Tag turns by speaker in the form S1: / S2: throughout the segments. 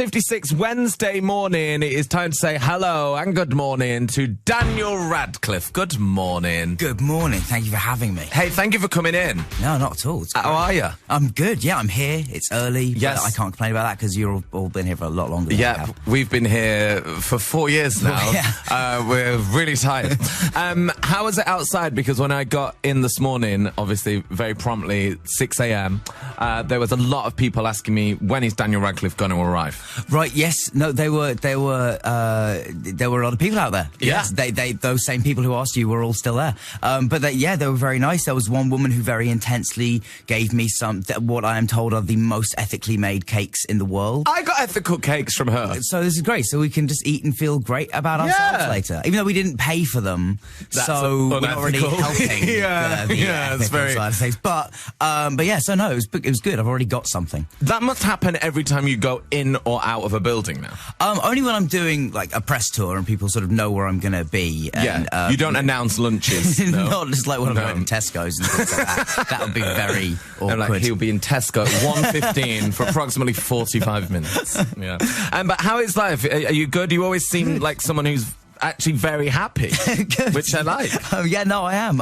S1: 6:56 Wednesday morning. It is time to say hello and good morning to Daniel Radcliffe. Good morning.
S2: Good morning. Thank you for having me.
S1: Hey, thank you for coming in.
S2: No, not at all.
S1: How are you?
S2: I'm good. Yeah, I'm here. It's early.
S1: Yes.
S2: But I can't complain about that because you've all been here for a lot longer than I have.
S1: We've been here for 4 years now.
S2: Yeah.
S1: We're really tired. How was it outside? Because when I got in this morning, obviously very promptly, 6 a.m., there was a lot of people asking me, when is Daniel Radcliffe going to arrive?
S2: Right, yes. No, there were a lot of people out there.
S1: Yeah.
S2: Yes, those same people who asked you were all still there. But they were very nice. There was one woman who very intensely gave me what I am told are the most ethically made cakes in the world.
S1: I got ethical cakes from her.
S2: So this is great. So we can just eat and feel great about ourselves later. Even though we didn't pay for them. So we're not really helping the
S1: it's very
S2: side of things. But yeah, so no, it was good. I've already got something.
S1: That must happen every time you go in or out of a building now.
S2: Only when I'm doing like a press tour and people sort of know where I'm going to be. And,
S1: you don't announce lunches. No.
S2: Not just like when I'm going to Tesco's and things like that. That would be very awkward.
S1: Like he'll be in Tesco at 1:15 for approximately 45 minutes. Yeah. But how is life? Are you good? You always seem like someone who's actually very happy, which I like.
S2: Yeah, no, I am.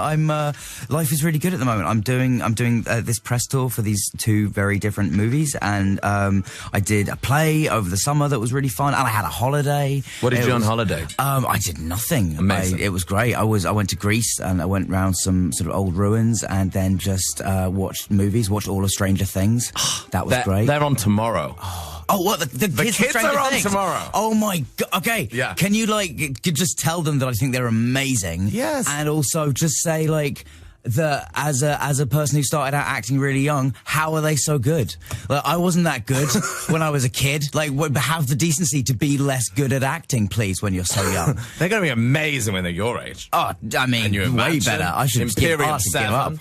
S2: Life is really good at the moment. I'm doing this press tour for these two very different movies, and I did a play over the summer that was really fun, and I had a holiday.
S1: What did you do on holiday?
S2: I did nothing.
S1: Amazing.
S2: It was great. I went to Greece and I went around some sort of old ruins, and then just watched movies. Watched all of Stranger Things. That was great.
S1: They're on tomorrow.
S2: Oh, what? The kids
S1: are on tomorrow.
S2: Oh, my God. Okay.
S1: Yeah.
S2: Can you, just tell them that I think they're amazing?
S1: Yes.
S2: And also just say, that as a person who started out acting really young, how are they so good? I wasn't that good when I was a kid. Have the decency to be less good at acting, please, when you're so young.
S1: They're going to be amazing when they're your age.
S2: Oh, I mean, way better. I should give up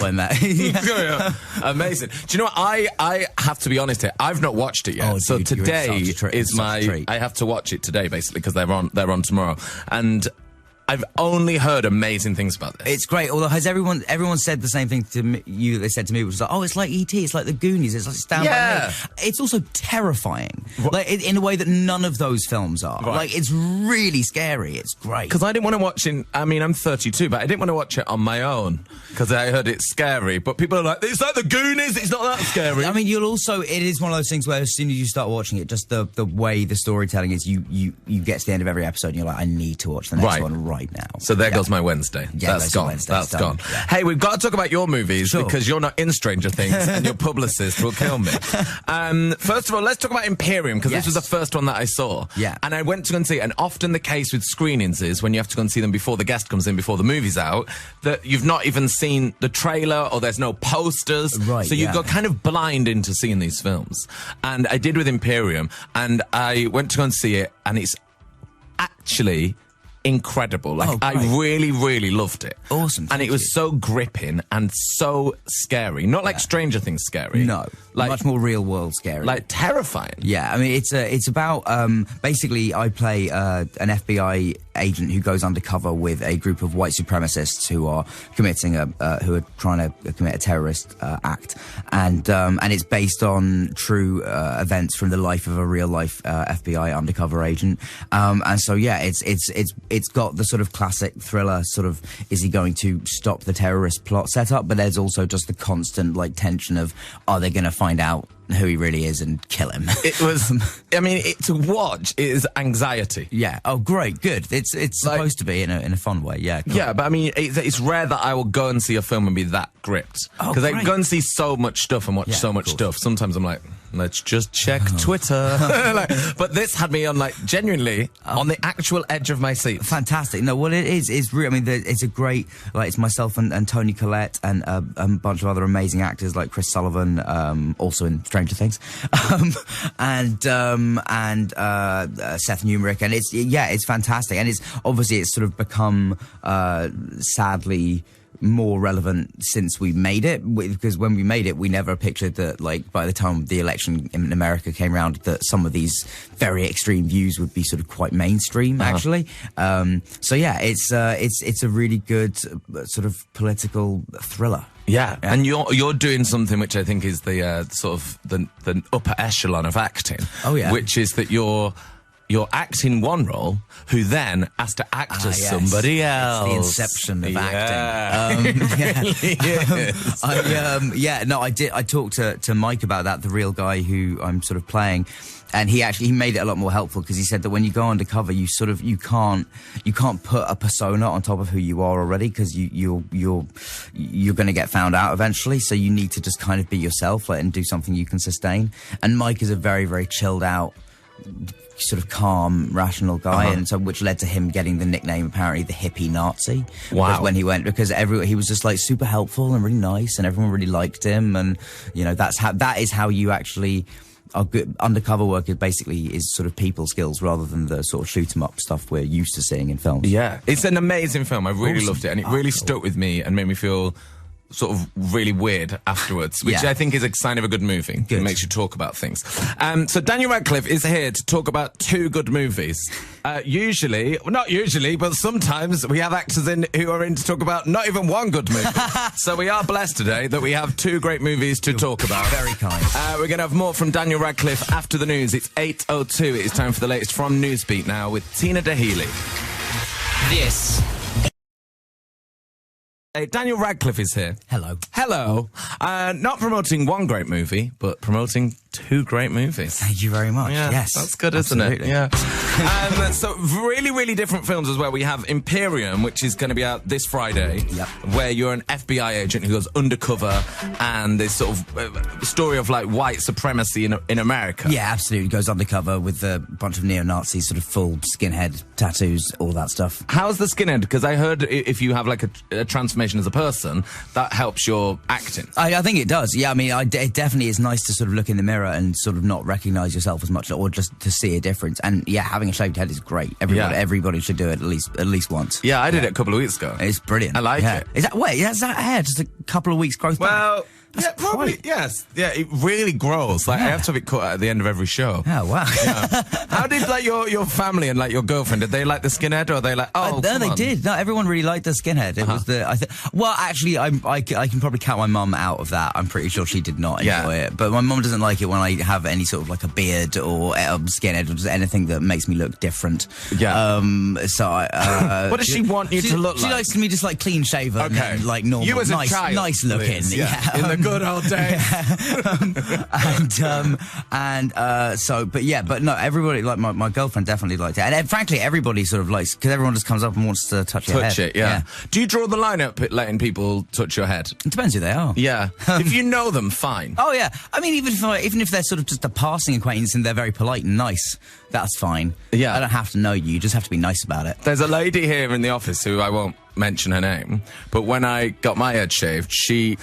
S2: when that.
S1: Yeah. Amazing. Do you know what? I have to be honest here. I've not watched it yet.
S2: Oh,
S1: so
S2: dude,
S1: today is my. I have to watch it today, basically, because they're on tomorrow. And I've only heard amazing things about this.
S2: It's great. Although has everyone said the same thing to me, they said to me, which was like, oh, it's like E.T., it's like the Goonies, it's like Stand By Me. It's also terrifying, in a way that none of those films are.
S1: Right.
S2: It's really scary. It's great.
S1: Because I didn't want to watch it. I'm 32, but I didn't want to watch it on my own because I heard it's scary. But people are like, it's like the Goonies. It's not that scary.
S2: I mean, it is one of those things where as soon as you start watching it, just the way the storytelling is, you get to the end of every episode and you're like, I need to watch the next one right now.
S1: So there goes my Wednesday.
S2: Yeah,
S1: that's gone. That's gone.
S2: Yeah.
S1: Hey, we've got to talk about your movies because you're not in Stranger Things and your publicist will kill me. First of all, let's talk about Imperium because this was the first one that I saw.
S2: Yeah.
S1: And I went to go and see it. And often the case with screenings is when you have to go and see them before the guest comes in, before the movie's out, that you've not even seen the trailer or there's no posters.
S2: Right,
S1: so you go kind of blind into seeing these films. And I did with Imperium and I went to go and see it and it's actually incredible. I really, really loved it.
S2: Awesome.
S1: And it was so gripping and so scary. Not like Stranger Things scary.
S2: No. Much more real world scary.
S1: Terrifying.
S2: Yeah, I mean, it's about, basically, I play an FBI agent who goes undercover with a group of white supremacists who are trying to commit a terrorist act. And it's based on true events from the life of a real life FBI undercover agent. And so, yeah, it's got the sort of classic thriller sort of, is he going to stop the terrorist plot setup? But there's also just the constant tension of, are they going to find out who he really is and kill him? It was,
S1: to watch it is anxiety.
S2: Yeah. Oh, great. Good. It's supposed to be in a fun way. Yeah. Cool.
S1: Yeah, but it's rare that I will go and see a film and be that gripped. Because I go and see so much stuff and watch so much stuff. Sometimes I'm like, let's just check Twitter. But this had me on genuinely on the actual edge of my seat.
S2: Fantastic. No, what it is real. I mean, it's a great, it's myself and Toni Collette and a bunch of other amazing actors like Chris Sullivan, also in Stranger Things, and Seth Numerick, and it's fantastic, and it's sort of become sadly more relevant since we made it, because when we made it, we never pictured that, by the time the election in America came around, that some of these very extreme views would be sort of quite mainstream, actually. So yeah, it's a really good sort of political thriller.
S1: Yeah, and you're doing something which I think is the sort of the upper echelon of acting.
S2: Oh, yeah.
S1: Which is that you're acting one role, who then has to act as somebody else.
S2: It's the inception of acting. I talked to Mike about that, the real guy who I'm sort of playing. And he made it a lot more helpful, because he said that when you go undercover, you can't put a persona on top of who you are already, because you're going to get found out eventually. So you need to just kind of be yourself, and do something you can sustain. And Mike is a very, very chilled out, sort of calm, rational guy, and so which led to him getting the nickname, apparently, the hippie Nazi.
S1: Wow!
S2: When he went, because he was just like super helpful and really nice, and everyone really liked him, and that is how you actually. Our good undercover work is sort of people skills rather than the sort of shoot 'em up stuff we're used to seeing in films.
S1: Yeah, it's an amazing film. I really loved it, and it really stuck with me and made me feel sort of really weird afterwards, which I think is a sign of a good movie. Good. It makes you talk about things. So Daniel Radcliffe is here to talk about 2 good movies. Not usually, but sometimes we have actors in who are in to talk about not even one good movie. So we are blessed today that we have 2 great movies to talk about.
S2: Very kind.
S1: We're going to have more from Daniel Radcliffe after the news. It's 8:02. It is time for the latest from Newsbeat now with Tina Dahealy.
S3: This.
S1: Daniel Radcliffe is here.
S2: Hello.
S1: Hello. Not promoting one great movie, but promoting 2 great movies.
S2: Thank you very much.
S1: Yeah,
S2: yes.
S1: That's good,
S2: absolutely.
S1: isn't it? Yeah. So really, really different films as well. We have Imperium, which is going to be out this Friday, where you're an FBI agent who goes undercover, and this sort of story of like white supremacy in America.
S2: Yeah, absolutely. Goes undercover with a bunch of neo-Nazis, sort of full skinhead tattoos, all that stuff.
S1: How's the skinhead? Because I heard if you have like a transformation as a person, that helps your acting.
S2: I think it does. Yeah, I mean, it definitely is nice to sort of look in the mirror and sort of not recognise yourself as much, or just to see a difference. And yeah, having a shaved head is great. Everybody should do it at least once.
S1: Yeah, I did it a couple of weeks ago.
S2: It's brilliant.
S1: I like it.
S2: Is that hair just a couple of weeks growth back?
S1: Well, yeah, probably, yes. Yeah, it really grows. Like, I have to have it cut at the end of every show.
S2: Oh, wow.
S1: Yeah. How did, like, your family and, like, your girlfriend, did they like the skinhead, or are they like, oh,
S2: no, they did. No, everyone really liked the skinhead. It was well, actually, I can probably count my mum out of that. I'm pretty sure she did not enjoy it. But my mum doesn't like it when I have any sort of, like, a beard or a skinhead or just anything that makes me look different.
S1: Yeah.
S2: So
S1: what does she want you to look like?
S2: She likes me just, like, clean shaven and, like, normal.
S1: You as a child.
S2: Nice looking.
S1: Yeah. In the good old days.
S2: But no, everybody, like my girlfriend definitely liked it, and frankly, everybody sort of likes, because everyone just comes up and wants to touch your head.
S1: Touch it, yeah. Do you draw the line up at letting people touch your head?
S2: It depends who they are.
S1: Yeah. If you know them, fine.
S2: Oh yeah. I mean, even if they're sort of just a passing acquaintance and they're very polite and nice, that's fine. Yeah. I don't have to know you. You just have to be nice about it.
S1: There's a lady here in the office who I won't mention her name, but when I got my head shaved, she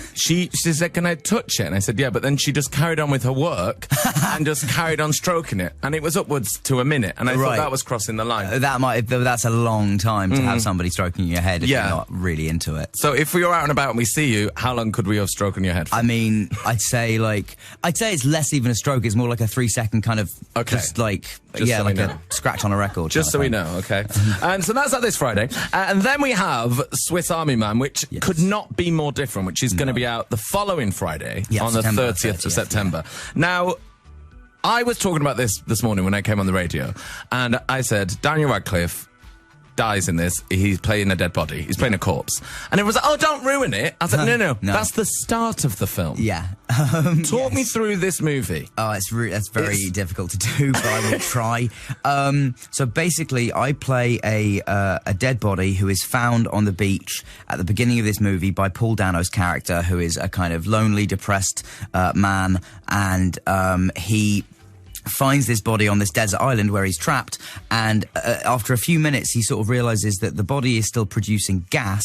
S1: said, "Can I touch it?" And I said, "Yeah," but then she just carried on with her work and just carried on stroking it, and it was upwards to a minute, and I thought that was crossing the line.
S2: That's a long time to have somebody stroking your head if you're not really into it.
S1: So if we were out and about and we see you, how long could we have stroking your head for?
S2: I mean, I'd say it's less even a stroke. It's more like a 3-second kind of just like a scratch on a record.
S1: Just so we know, okay. And so that's out this Friday, and then we have Swiss Army Man, which could not be more different, which is going to be out the following Friday on the 30th of September. Now, I was talking about this morning when I came on the radio, and I said, Daniel Radcliffe dies in this. He's playing a dead body. He's playing a corpse. And it was like, oh, don't ruin it. I was like, no. That's the start of the film.
S2: Yeah.
S1: Talk me through this movie.
S2: Oh, that's very difficult to do, but I will try. So basically, I play a dead body who is found on the beach at the beginning of this movie by Paul Dano's character, who is a kind of lonely, depressed man, and he finds this body on this desert island where he's trapped, and after a few minutes he sort of realizes that the body is still producing gas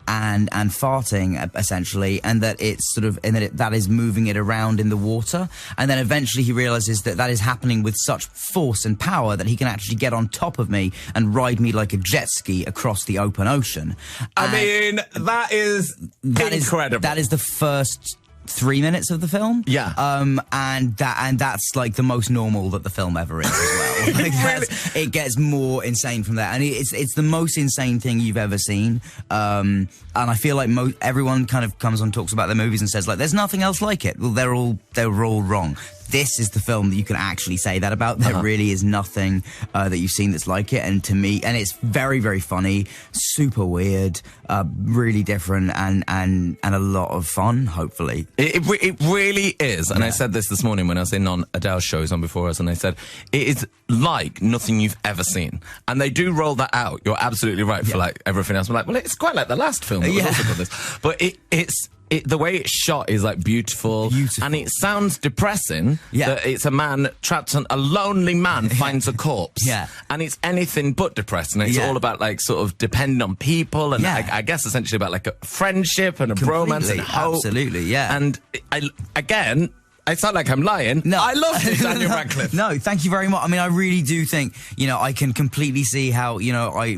S2: and farting essentially, and that it's sort of that is moving it around in the water, and then eventually he realizes that is happening with such force and power that he can actually get on top of me and ride me like a jet ski across the open ocean.
S1: I mean, that is incredible.
S2: That is the first 3 minutes of the film.
S1: Yeah.
S2: And that's like the most normal that the film ever is as well. Like, it gets more insane from there, and it's the most insane thing you've ever seen. And I feel like everyone kind of comes on, talks about their movies and says like, there's nothing else like it. Well, they're all wrong. This is the film that you can actually say that about. There really is nothing that you've seen that's like it. And to me, and it's very, very funny, super weird, really different, and a lot of fun, hopefully.
S1: It really is. And I said this morning when I was in on Adele's shows on before us, and I said, it is like nothing you've ever seen. And they do roll that out. You're absolutely right for like everything else. I'm like, well, it's quite like the last film that was also got this. But it's the way it's shot is like beautiful. And it sounds depressing. That it's a man trapped on a lonely man finds a corpse. And it's anything but depressing. It's all about like sort of depending on people, and I guess essentially about like a friendship and a bromance and hope.
S2: Absolutely,
S1: And I sound like I'm lying.
S2: No.
S1: I love it, Daniel Radcliffe.
S2: No, thank you very much. I mean, I really do think, I can completely see how,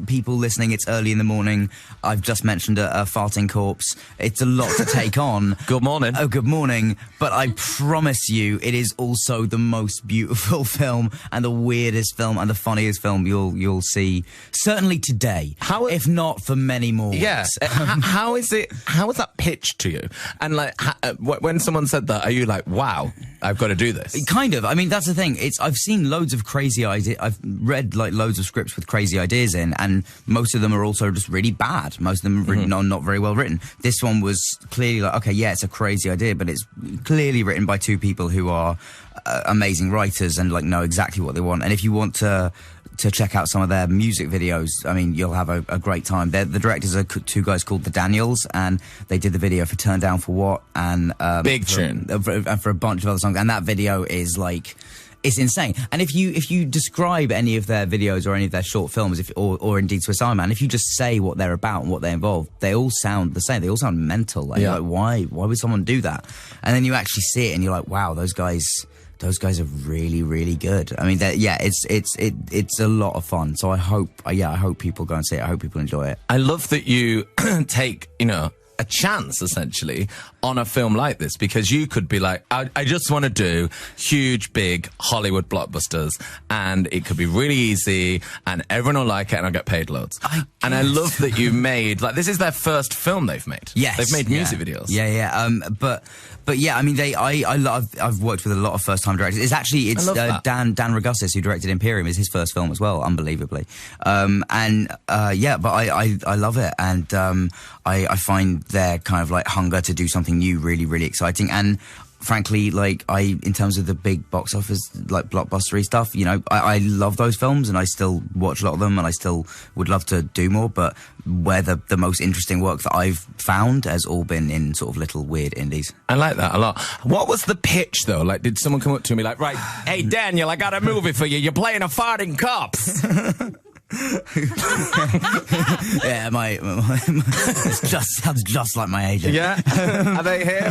S2: people listening, it's early in the morning. I've just mentioned a farting corpse. It's a lot to take on.
S1: Good morning.
S2: Oh, good morning. But I promise you, it is also the most beautiful film and the weirdest film and the funniest film you'll see, certainly today, if not for many more weeks.
S1: Yes. How is that pitched to you? And like, when someone said that, are you like, wow, I've got to do this?
S2: Kind of. I mean, that's the thing. I've seen loads of crazy ideas. I've read like loads of scripts with crazy ideas in, and most of them are also just really bad. Most of them are written not very well written. This one was clearly like, okay, yeah, it's a crazy idea, but it's clearly written by two people who are amazing writers and like know exactly what they want. And if you want to check out some of their music videos, I mean, you'll have a great time. The directors are two guys called the Daniels, and they did the video for Turn Down for What, and
S1: big tune,
S2: for a bunch of other songs. And that video is like, it's insane. And if you describe any of their videos or any of their short films, or indeed Swiss Army Man, if you just say what they're about and what they involve, they all sound the same. They all sound mental. Like, why would someone do that? And then you actually see it, and you're like, wow, those guys are really, really good. I mean, it's a lot of fun. So I hope people go and see it. I hope people enjoy it.
S1: I love that you take, a chance, essentially, on a film like this, because you could be like, I just want to do huge, big Hollywood blockbusters, and it could be really easy, and everyone will like it, and I'll get paid loads. And I love that you made, like, this is their first film they've made.
S2: Yes.
S1: They've made music videos.
S2: Yeah. But yeah, I mean, I've worked with a lot of first-time directors. It's Dan Ragussis, who directed Imperium, is his first film as well, unbelievably. But I love it, and I find their kind of like hunger to do something new really, really exciting. And frankly, like, in terms of the big box office, like blockbustery stuff, I love those films, and I still watch a lot of them, and I still would love to do more. But where the most interesting work that I've found has all been in sort of little weird indies.
S1: I like that a lot. What was the pitch, though? Like, did someone come up to me like, right, hey, Daniel, I got a movie for you. You're playing a farting cops.
S2: Yeah, it sounds just like my agent.
S1: Yeah, are they here?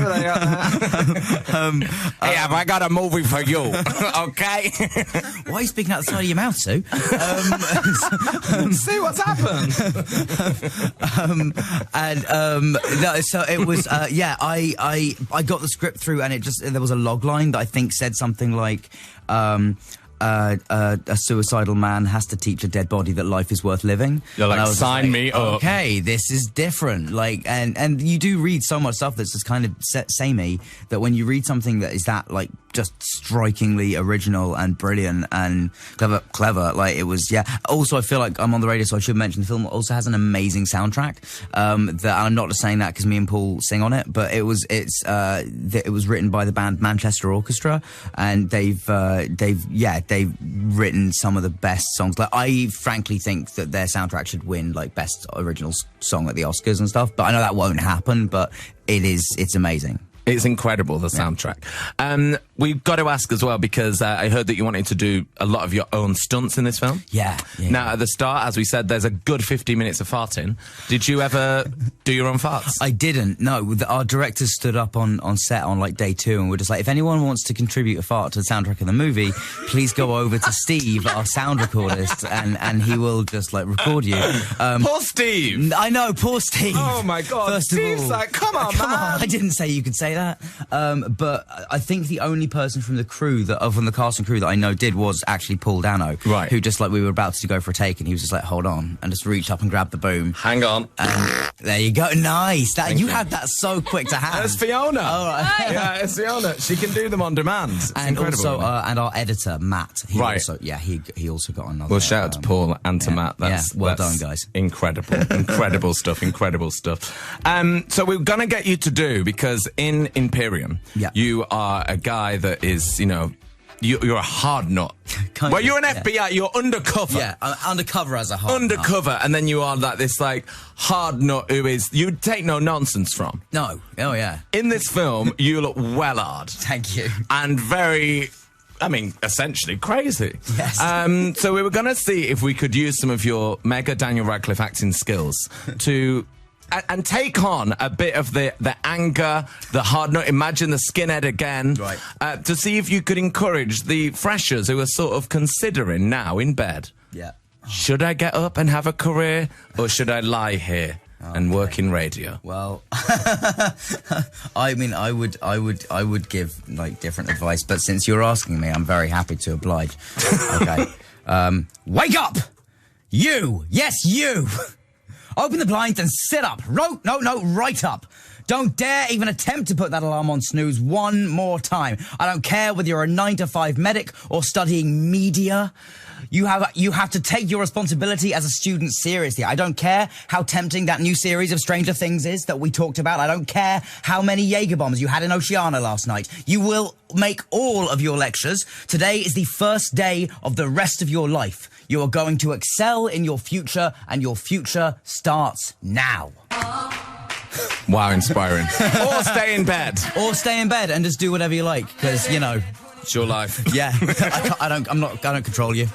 S1: Hey, have I got a movie for you? Okay.
S2: Why are you speaking out the side of your mouth, Sue?
S1: See what's happened.
S2: No, so it was. I got the script through, and there was a log line that I think said something like. A suicidal man has to teach a dead body that life is worth living.
S1: You're like, sign me up.
S2: Okay, this is different. Like, and you do read so much stuff that's just kind of samey, that when you read something that is that, like, just strikingly original and brilliant and clever, like, it was, yeah. Also, I feel like I'm on the radio, so I should mention the film also has an amazing soundtrack. That I'm not just saying that because me and Paul sing on it, but it was written by the band Manchester Orchestra, and they've written some of the best songs. Like, I frankly think that their soundtrack should win like best original song at the Oscars and stuff, but I know that won't happen, but it's amazing.
S1: It's incredible, the soundtrack. we've got to ask as well, because I heard that you wanted to do a lot of your own stunts in this film.
S2: Yeah.
S1: Now, at the start, as we said, there's a good 15 minutes of farting. Did you ever do your own farts?
S2: I didn't, no. Our directors stood up on set on like day 2 and were just like, if anyone wants to contribute a fart to the soundtrack of the movie, please go over to Steve, our sound recordist, and he will just like record you.
S1: Poor Steve!
S2: I know, poor Steve.
S1: Oh my God,
S2: First
S1: Steve's
S2: of all,
S1: like, come on, man.
S2: I didn't say you could say that. But I think the only person from the crew, from the cast and crew that I know did was actually Paul Dano.
S1: Right.
S2: Who just like, we were about to go for a take and he was just like, hold on, and just reached up and grabbed the boom.
S1: Hang on.
S2: There you go. Nice. You had that so quick to hand.
S1: That's Fiona.
S2: Oh, right.
S1: Yeah, it's Fiona. She can do them on demand. It's
S2: and
S1: incredible.
S2: Also, and our editor, Matt. He
S1: Right.
S2: Also, he also got another.
S1: Well, shout out to Paul and to Matt.
S2: Well done, guys.
S1: Incredible. Incredible stuff. Incredible stuff. So we're going to get you to do, because in Imperium, you are a guy that is, you're a hard nut. Well, you're an FBI. You're undercover.
S2: Yeah, undercover as a hard
S1: undercover,
S2: nut.
S1: And then you are like this hard nut who is you take no nonsense from.
S2: No. Oh yeah.
S1: In this film, you look well hard.
S2: Thank you.
S1: And very, essentially crazy.
S2: Yes.
S1: So we were going to see if we could use some of your mega Daniel Radcliffe acting skills to. And take on a bit of the anger, the hard nut, imagine the skinhead again,
S2: right.
S1: To see if you could encourage the freshers who are sort of considering now in bed.
S2: Yeah.
S1: Should I get up and have a career, or should I lie here and work in radio?
S2: Well, I would give different advice, but since you're asking me, I'm very happy to oblige. Okay. Wake up! You! Yes, you! Open the blinds and sit up. Right up. Don't dare even attempt to put that alarm on snooze one more time. I don't care whether you're a 9-to-5 medic or studying media. You have to take your responsibility as a student seriously. I don't care how tempting that new series of Stranger Things is that we talked about. I don't care how many Jaeger bombs you had in Oceana last night. You will make all of your lectures. Today is the first day of the rest of your life. You are going to excel in your future, and your future starts now.
S1: Wow, inspiring. Or stay in bed.
S2: Or stay in bed and just do whatever you like, because,
S1: it's your life.
S2: Yeah, I don't control you.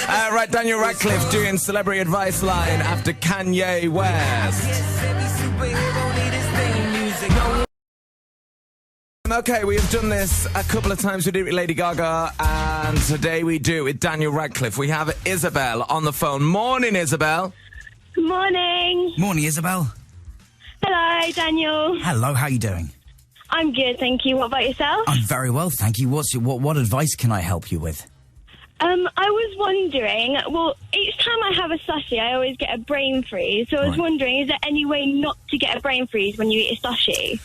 S1: Right, Daniel Radcliffe doing Celebrity Advice Line after Kanye West. Okay, we have done this a couple of times. We did it with Lady Gaga, and today we do it with Daniel Radcliffe. We have Isabel on the phone. Morning, Isabel.
S4: Morning.
S2: Morning, Isabel.
S4: Hello, Daniel.
S2: Hello, how are you doing?
S4: I'm good, thank you. What about yourself?
S2: I'm very well, thank you. What advice can I help you with?
S4: I was wondering, each time I have a sushi, I always get a brain freeze. So I was wondering, is there any way not to get a brain freeze when you eat a sushi?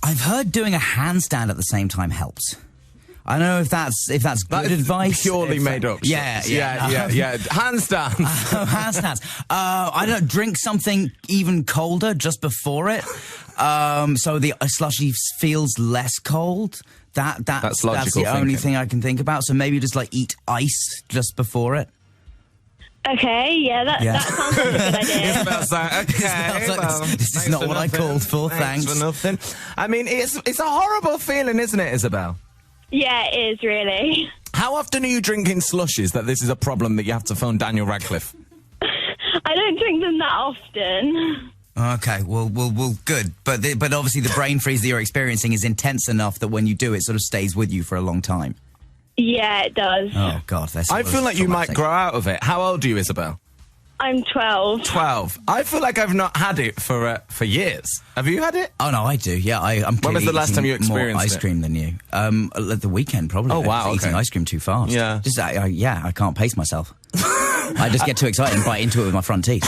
S2: I've heard doing a handstand at the same time helps. I don't know if that's good advice.
S1: Purely made up.
S2: Yeah.
S1: Handstands.
S2: Handstands. I don't drink something even colder just before it, so the slushy feels less cold. That's the only thing I can think about. So maybe just eat ice just before it.
S4: Okay, that sounds like a good idea.
S1: Isabel's like, okay,
S2: this is not what I called for. Thanks
S1: for nothing. It's a horrible feeling, isn't it, Isabel?
S4: Yeah, it is, really.
S1: How often are you drinking slushies that this is a problem that you have to phone Daniel Radcliffe?
S4: I don't drink them that often.
S2: Okay, well, good. But obviously the brain freeze that you're experiencing is intense enough that when you do, it sort of stays with you for a long time.
S4: Yeah, it does.
S2: Oh, God.
S1: I feel like you might grow out of it. How old are you, Isabel?
S4: I'm 12.
S1: 12. I feel like I've not had it for years. Have you had it?
S2: Oh, no, I do. Yeah, I'm
S1: When was the last time you experienced
S2: more ice cream than you? At the weekend, probably.
S1: Oh, wow,
S2: Eating ice cream too fast.
S1: Yeah.
S2: I can't pace myself. I just get too excited and bite into it with my front teeth.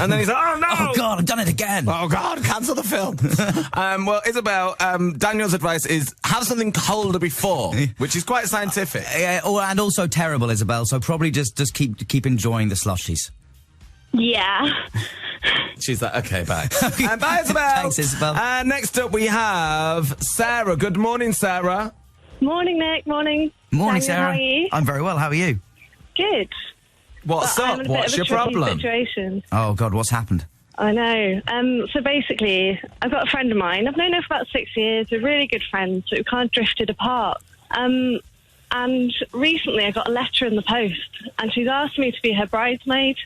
S1: And then he's like, oh, no!
S2: Oh, God, I've done it again!
S1: Oh, God, cancel the film. Well, Isabel, Daniel's advice is have something colder before, which is quite scientific.
S2: And also terrible, Isabel, so probably just keep enjoying the slushies.
S4: Yeah.
S1: She's like, okay, bye. Bye, Isabel.
S2: Thanks, Isabel.
S1: Next up, we have Sarah. Good morning, Sarah.
S4: Morning, Nick. Morning.
S2: Morning,
S4: Daniel,
S2: Sarah.
S4: How are you?
S2: I'm very well. How are you?
S4: Good.
S1: What's
S4: I'm
S1: up?
S4: in a bit
S1: What's
S4: of a
S1: your
S4: tricky
S1: problem?
S4: Situation.
S2: Oh, God, what's happened?
S5: I know. So basically, I've got a friend of mine. I've known her for about 6 years. We're really good friends, but we kind of drifted apart. And recently I got a letter in the post, and she's asked me to be her bridesmaid,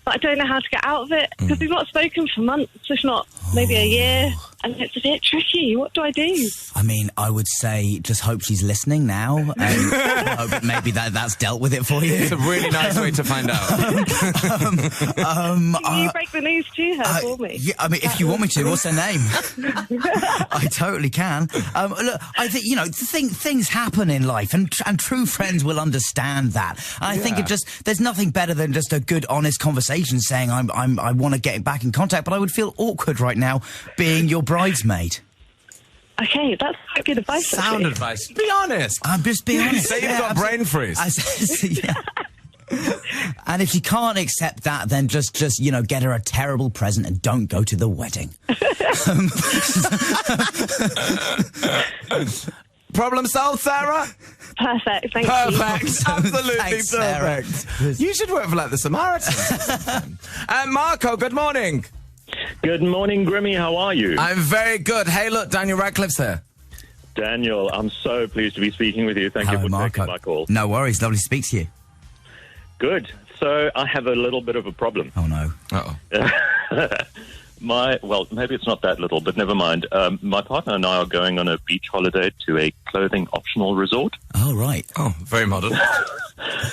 S5: but I don't know how to get out of it, because we've not spoken for months, if not maybe a year, and it's a bit tricky. What do I do?
S2: I mean, I would say just hope she's listening now, and hope maybe that's dealt with it for you.
S1: It's a really nice way to find out.
S5: Can you break the news to her for me?
S2: Yeah, I mean, if you want me to, what's her name? I totally can. Look, I think, things happen in life, and true friends will understand that. I think there's nothing better than just a good, honest conversation saying I want to get back in contact, but I would feel awkward right now being your bridesmaid.
S5: Okay, that's quite good advice.
S1: Sound advice. Be honest.
S2: I'm just being honest.
S1: Say you've got brain freeze.
S2: And if you can't accept that, then just get her a terrible present and don't go to the wedding.
S1: Problem solved, Sarah?
S5: Perfect, thank you.
S1: Perfect. Absolutely
S2: Thanks,
S1: perfect.
S2: Sarah.
S1: You should work for the Samaritans. Marco, good morning.
S6: Good morning, Grimmy. How are you?
S1: I'm very good. Hey, look, Daniel Radcliffe's here.
S6: Daniel, I'm so pleased to be speaking with you. Thank you for taking my call.
S2: No worries. Lovely to speak to you.
S6: Good. So I have a little bit of a problem.
S2: Oh, no.
S1: Uh-oh.
S6: Well, maybe it's not that little, but never mind. My partner and I are going on a beach holiday to a clothing optional resort.
S2: Oh, right.
S1: Oh, very modern.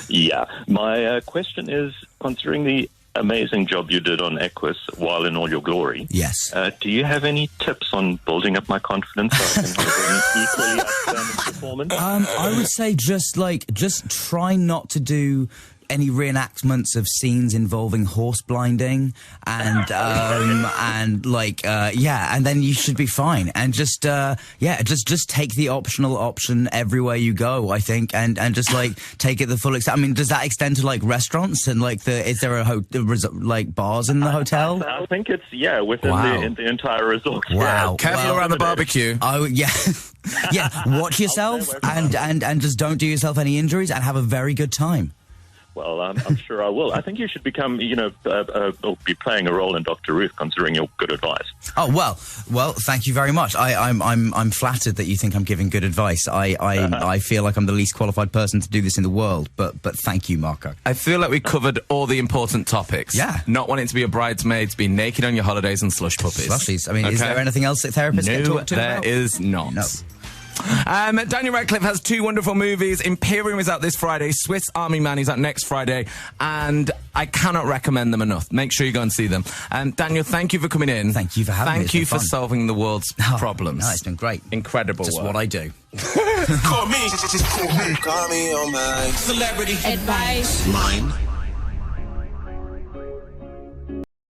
S6: Yeah. My question is, considering the amazing job you did on Equus while in all your glory.
S2: Yes.
S6: Do you have any tips on building up my confidence so I can have an equally outstanding performance?
S2: I would say just try not to do any reenactments of scenes involving horse blinding and and then you should be fine. And just take the optional option everywhere you go, I think, and just take it the full extent. I mean, does that extend to restaurants and is there bars in the hotel?
S6: I think it's within the entire resort.
S2: Wow.
S1: Careful around the barbecue.
S2: Oh yeah. Yeah, watch yourself and just don't do yourself any injuries and have a very good time.
S6: Well, I'm sure I will. I think you should become, be playing a role in Dr. Ruth, considering your good advice.
S2: Oh well, thank you very much. I'm flattered that you think I'm giving good advice. I feel like I'm the least qualified person to do this in the world, but thank you, Marco.
S1: I feel like we covered all the important topics.
S2: Yeah.
S1: Not wanting to be a bridesmaid, to be naked on your holidays, and slush puppies.
S2: Slushies. I mean, is there anything else that therapists get talked to about?
S1: There is not.
S2: No.
S1: Daniel Radcliffe has 2 wonderful movies. Imperium is out this Friday. Swiss Army Man is out next Friday. And I cannot recommend them enough. Make sure you go and see them. Daniel, thank you for coming in.
S2: Thank you for having me.
S1: Thank you for solving the world's problems.
S2: No, it's been great.
S1: Incredible
S2: Just
S1: work.
S2: what I do.
S7: Call me. Call me on my celebrity
S3: Advice.
S7: line.